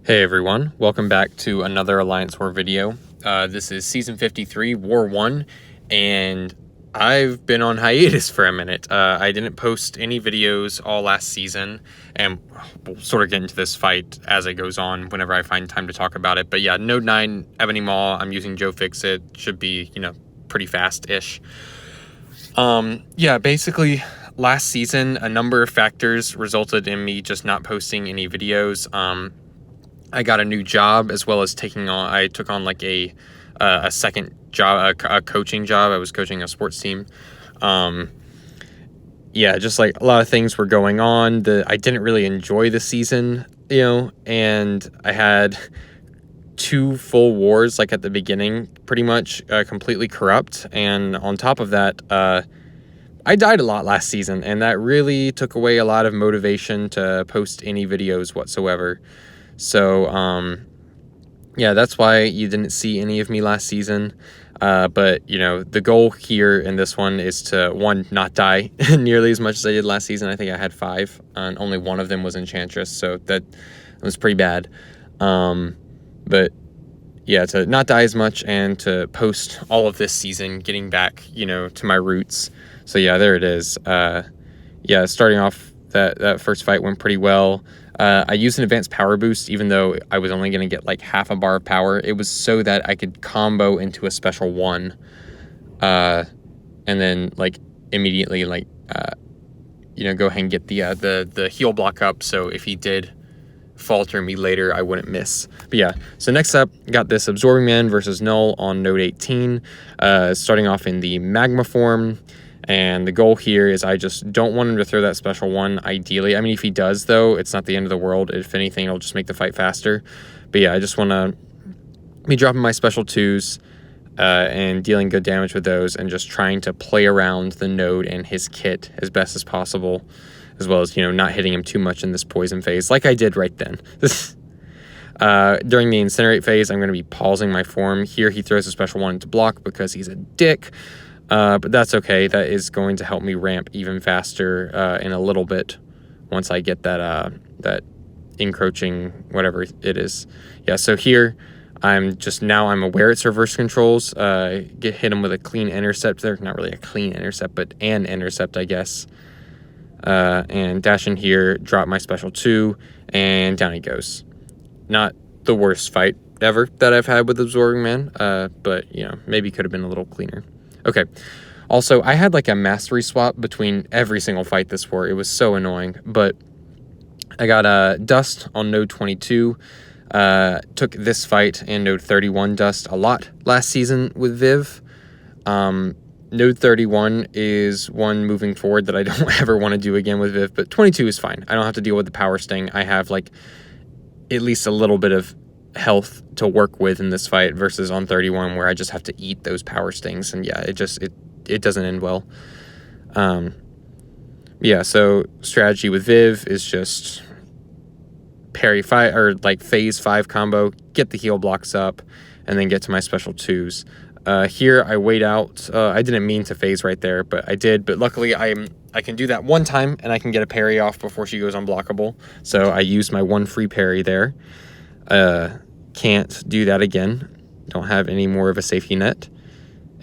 Hey everyone, welcome back to another Alliance War video. This is Season 53, War 1, and I've been on hiatus for a minute. I didn't post any videos all last season, and we'll sort of get into this fight as it goes on whenever I find time to talk about it. But yeah, Node 9, Ebony Maw, I'm using Joe Fixit, should be, pretty fast-ish. Yeah, basically, last season, a number of factors resulted in me just not posting any videos. I got a new job, as well as I took on like a second job, a coaching job. I was coaching a sports team. Yeah, just like a lot of things were going on. I didn't really enjoy the season, and I had 2 full wars like at the beginning, pretty much completely corrupt. And on top of that, I died a lot last season, and that really took away a lot of motivation to post any videos whatsoever. So, yeah, that's why you didn't see any of me last season. But, the goal here in this one is to, 1, not die nearly as much as I did last season. I think I had 5, and only one of them was Enchantress, so that was pretty bad. But, yeah, to not die as much and to post all of this season, getting back, to my roots. So, yeah, there it is. Yeah, starting off, that first fight went pretty well. I used an advanced power boost, even though I was only going to get like half a bar of power. It was so that I could combo into a special 1, and then like immediately go ahead and get the heal block up. So if he did falter me later, I wouldn't miss. But yeah, so next up, got this Absorbing Man versus Knull on node 18, starting off in the magma form. And the goal here is I just don't want him to throw that special 1, ideally. I mean, if he does, though, it's not the end of the world. If anything, it'll just make the fight faster. But yeah, I just want to be dropping my special 2s and dealing good damage with those, and just trying to play around the node and his kit as best as possible, as well as, not hitting him too much in this poison phase, like I did right then. During the incinerate phase, I'm going to be pausing my form. Here, he throws a special 1 into block because he's a dick. But that's okay. That is going to help me ramp even faster in a little bit once I get that encroaching, whatever it is. Yeah, so here I'm aware it's reverse controls. Hit him with a clean intercept there. Not really a clean intercept, but an intercept, I guess. And dash in here, drop my special 2, and down he goes. Not the worst fight ever that I've had with Absorbing Man, but, maybe could have been a little cleaner. Okay, also, I had like a mastery swap between every single fight this war. It was so annoying, but I got Dust on node 22. Took this fight and node 31 Dust a lot last season with Viv. Node 31 is one moving forward that I don't ever want to do again with Viv, but 22 is fine. I don't have to deal with the power sting. I have like at least a little bit of health to work with in this fight versus on 31 where I just have to eat those power stings, and yeah, it doesn't end well. Yeah, so strategy with Viv is just parry 5 or like phase 5 combo, get the heal blocks up, and then get to my special 2s. Here I wait out. I didn't mean to phase right there, but I did. But luckily I can do that 1 time and I can get a parry off before she goes unblockable. So I used my 1 free parry there. Can't do that again. Don't have any more of a safety net.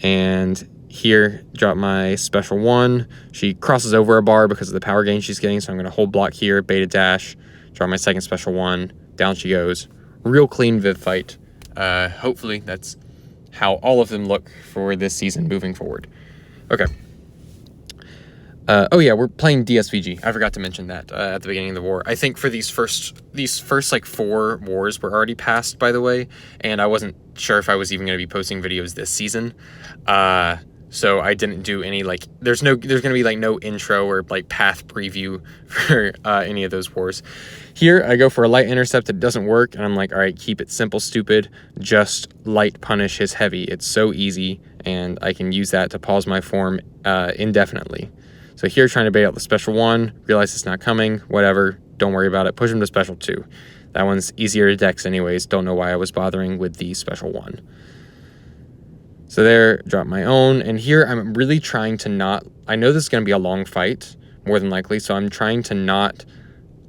And here, drop my special 1. She crosses over a bar because of the power gain she's getting, so I'm going to hold block here, beta dash, drop my second special 1, down she goes. Real clean Viv fight. Hopefully that's how all of them look for this season moving forward. Okay. Oh yeah, we're playing DSVG. I forgot to mention that at the beginning of the war. I think for these first like 4 wars were already passed, by the way, and I wasn't sure if I was even going to be posting videos this season. So I didn't do any like there's going to be like no intro or like path preview for any of those wars. Here I go for a light intercept. It doesn't work, and I'm like, all right, keep it simple, stupid. Just light punish his heavy. It's so easy, and I can use that to pause my form indefinitely. So here, trying to bait out the special 1, realize it's not coming, whatever, don't worry about it, push him to special 2. That one's easier to dex anyways, don't know why I was bothering with the special 1. So there, drop my own, and here I'm really trying to not, I know this is going to be a long fight, more than likely, so I'm trying to not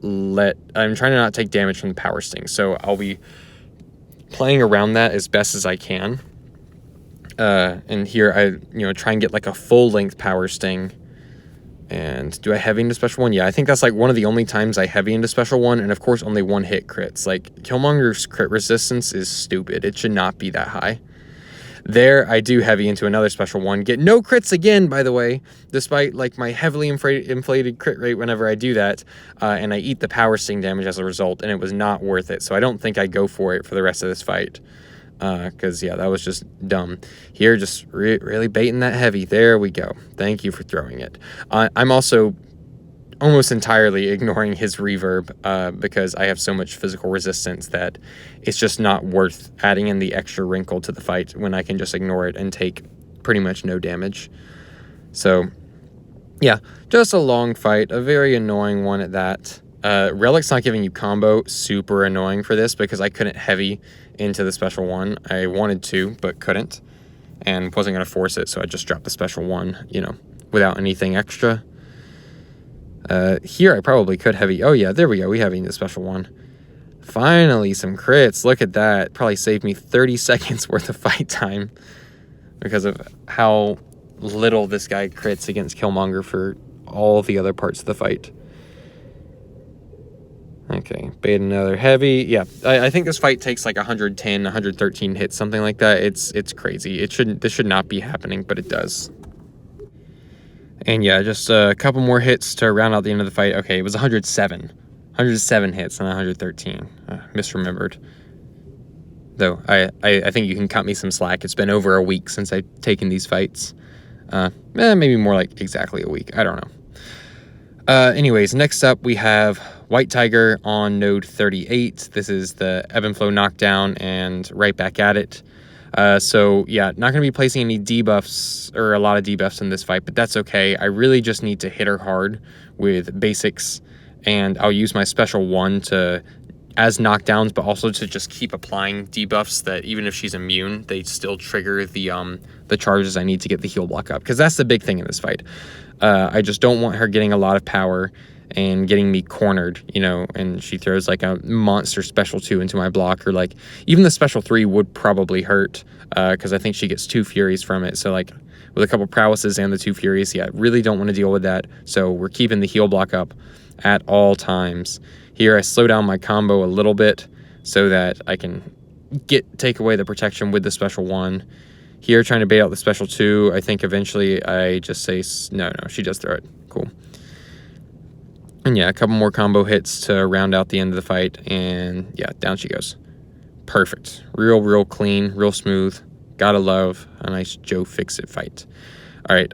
to not take damage from the power sting. So I'll be playing around that as best as I can. And here I, try and get like a full length power sting. And do I heavy into special one? Yeah, I think that's like one of the only times I heavy into special one. And of course, only one hit crits. Like, Killmonger's crit resistance is stupid. It should not be that high. There, I do heavy into another special one. Get no crits again, by the way, despite like my heavily inflated crit rate whenever I do that. And I eat the power sting damage as a result, and it was not worth it. So I don't think I go for it for the rest of this fight. Because, yeah, that was just dumb. Here, just really baiting that heavy. There we go. Thank you for throwing it. I'm also almost entirely ignoring his reverb because I have so much physical resistance that it's just not worth adding in the extra wrinkle to the fight when I can just ignore it and take pretty much no damage. So, yeah, just a long fight, a very annoying one at that. Relic's not giving you combo, super annoying for this because I couldn't heavy into the special one. I wanted to, but couldn't, and wasn't going to force it, so I just dropped the special one, without anything extra. Here I probably could heavy. Oh yeah, there we go, we heavy into the special one. Finally, some crits. Look at that. Probably saved me 30 seconds worth of fight time because of how little this guy crits against Killmonger for all the other parts of the fight. Okay, bait another heavy. Yeah, I think this fight takes like 110, 113 hits, something like that. It's crazy. This should not be happening, but it does. And yeah, just a couple more hits to round out the end of the fight. Okay, it was 107. 107 hits, not 113. Misremembered. Though, I think you can cut me some slack. It's been over a week since I've taken these fights. Maybe more like exactly a week. I don't know. Anyways, next up we have White Tiger on node 38. This is the ebb and flow knockdown and right back at it. So yeah, not going to be placing any debuffs or a lot of debuffs in this fight, but that's okay. I really just need to hit her hard with basics, and I'll use my special one as knockdowns, but also to just keep applying debuffs that even if she's immune, they still trigger the charges I need to get the heal block up, because that's the big thing in this fight. I just don't want her getting a lot of power and getting me cornered, and she throws like a monster special 2 into my block, or like even the special 3 would probably hurt because I think she gets 2 furies from it. So like with a couple prowesses and the 2 furies, yeah, really don't want to deal with that. So we're keeping the heal block up at all times. Here I slow down my combo a little bit so that I can take away the protection with the special 1. Here trying to bait out the special 2. I think eventually I just say no, she does throw it. Cool. And yeah, a couple more combo hits to round out the end of the fight, and yeah, down she goes. Perfect. Real clean, real smooth. Gotta love a nice Joe Fixit fight. All right,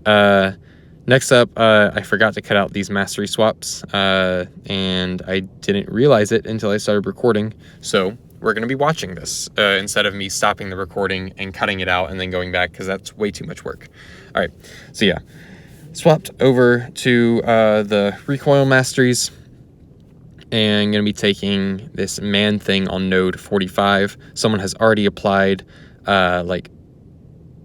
next up, I forgot to cut out these mastery swaps, and I didn't realize it until I started recording, so we're going to be watching this instead of me stopping the recording and cutting it out and then going back, because that's way too much work. All right, so yeah. Swapped over to the recoil masteries, and I'm going to be taking this man thing on node 45. Someone has already applied like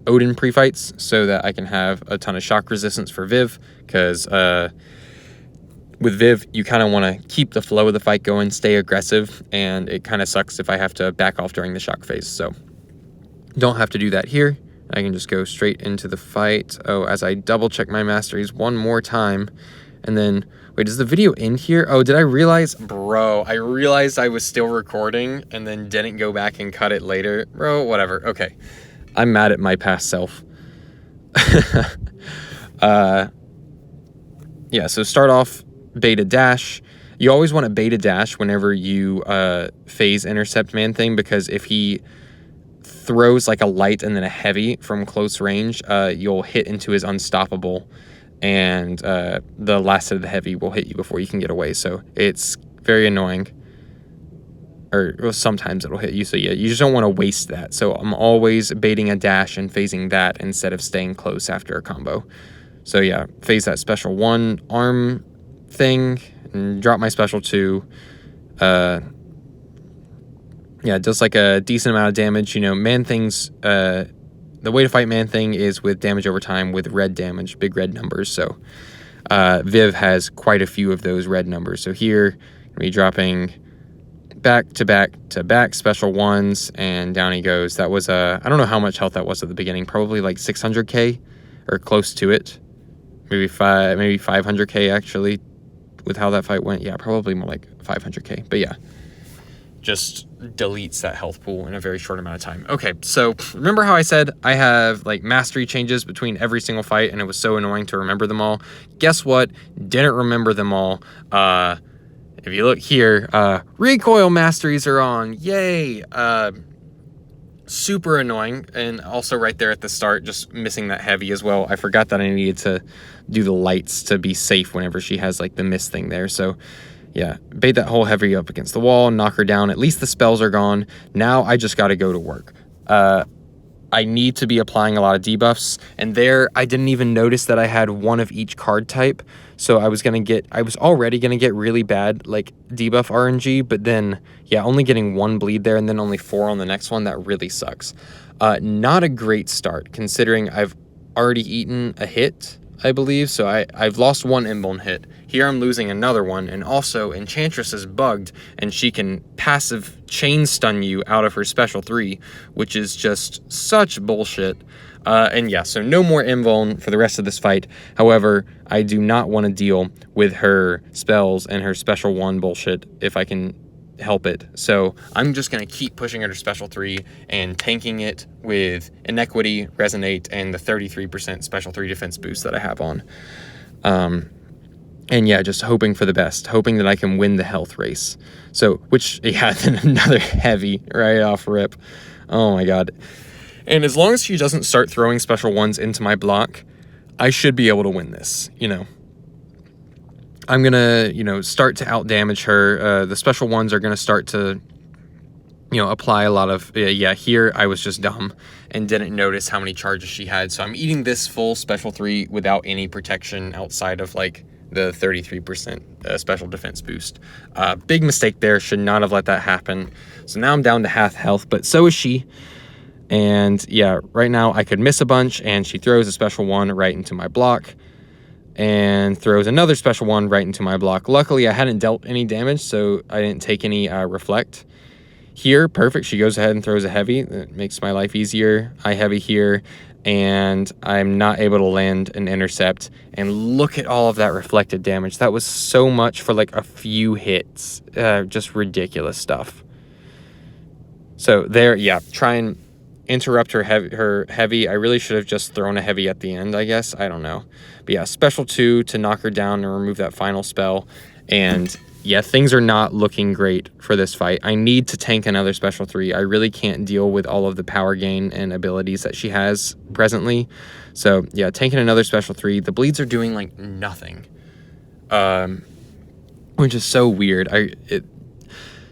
Odin pre-fights so that I can have a ton of shock resistance for Viv, because with Viv, you kind of want to keep the flow of the fight going, stay aggressive, and it kind of sucks if I have to back off during the shock phase. So don't have to do that here. I can just go straight into the fight. Oh, as I double check my masteries one more time. And then, wait, does the video end here? Oh, did I realize? Bro, I realized I was still recording and then didn't go back and cut it later. Bro, whatever. Okay. I'm mad at my past self. Yeah, so start off beta dash. You always want to beta dash whenever you phase intercept man thing, because if he throws like a light and then a heavy from close range, you'll hit into his unstoppable, and the last of the heavy will hit you before you can get away. So it's very annoying, or well, sometimes it'll hit you. So yeah, you just don't want to waste that. So I'm always baiting a dash and phasing that instead of staying close after a combo. So yeah, phase that special 1 arm thing and drop my special 2. Yeah, it does like a decent amount of damage. Man things, the way to fight man thing is with damage over time with red damage, big red numbers. So Viv has quite a few of those red numbers. So here, be dropping back to back to back special ones, and down he goes. That was I don't know how much health that was at the beginning, probably like 600k or close to it, maybe 500k actually, with how that fight went. Yeah, probably more like 500k, but yeah, just deletes that health pool in a very short amount of time. Okay, so remember how I said I have like mastery changes between every single fight, and it was so annoying to remember them all? Guess what? Didn't remember them all. If you look here, recoil masteries are on. Yay! Super annoying. And also right there at the start, just missing that heavy as well. I forgot that I needed to do the lights to be safe whenever she has like the mist thing there. So yeah, bait that whole heavy up against the wall, knock her down. At least the spells are gone. Now I just got to go to work. I need to be applying a lot of debuffs, and there I didn't even notice that I had one of each card type. So I was already gonna get really bad like debuff RNG, but then yeah, only getting 1 bleed there and then only 4 on the next one, that really sucks. Not a great start considering I've already eaten a hit, I believe. So I've lost 1 Invuln hit. Here I'm losing another one, and also Enchantress is bugged, and she can passive chain stun you out of her special 3, which is just such bullshit. And yeah, so no more Invuln for the rest of this fight. However, I do not want to deal with her spells and her special 1 bullshit if I can help it. So I'm just going to keep pushing her to special 3 and tanking it with Inequity, Resonate, and the 33% special 3 defense boost that I have on. And yeah, just hoping for the best, hoping that I can win the health race. So, which, yeah, then another heavy right off rip. Oh my god. And as long as she doesn't start throwing special 1s into my block, I should be able to win this, you know. I'm going to, you know, start to out-damage her. The special 1s are going to start to, you know, apply a lot of... yeah, here I was just dumb and didn't notice how many charges she had. So I'm eating this full special 3 without any protection outside of, like, the 33% special defense boost. Big mistake there. Should not have let that happen. So now I'm down to half health, but so is she. And yeah, right now I could miss a bunch, and she throws a special 1 right into my block and throws another special 1 right into my block. Luckily, I hadn't dealt any damage, so I didn't take any reflect. Here, perfect. She goes ahead and throws a heavy. That makes my life easier. I heavy here, and I'm not able to land an intercept. And look at all of that reflected damage. That was so much for like a few hits. Just ridiculous stuff. So there, yeah, try and interrupt her heavy. I really should have just thrown a heavy at the end, I guess. I don't know. But yeah, special 2 to knock her down and remove that final spell. And yeah, things are not looking great for this fight. I need to tank another special 3. I really can't deal with all of the power gain and abilities that she has presently. So yeah, tanking another special 3. The bleeds are doing like nothing, which is so weird.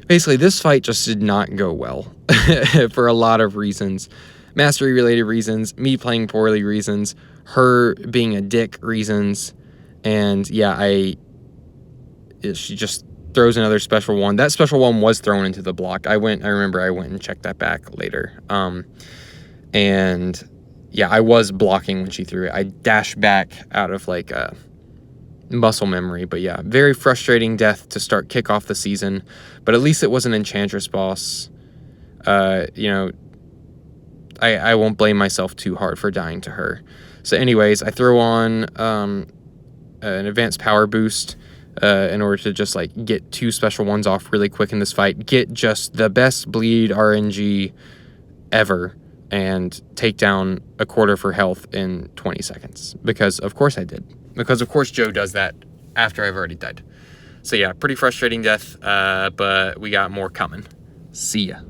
Basically, this fight just did not go well for a lot of reasons. Mastery-related reasons, me playing poorly reasons, her being a dick reasons, and yeah, she just throws another special 1. That special 1 was thrown into the block. I remember I went and checked that back later. And yeah, I was blocking when she threw it. I dashed back out of like muscle memory, but yeah, very frustrating death to start kick off the season, but at least it was an Enchantress boss. You know, I won't blame myself too hard for dying to her. So anyways, I throw on an advanced power boost in order to just like get 2 special 1s off really quick in this fight, get just the best bleed RNG ever, and take down a quarter for health in 20 seconds, because of course I did. Because, of course, Joe does that after I've already died. So, yeah, pretty frustrating death, but we got more coming. See ya.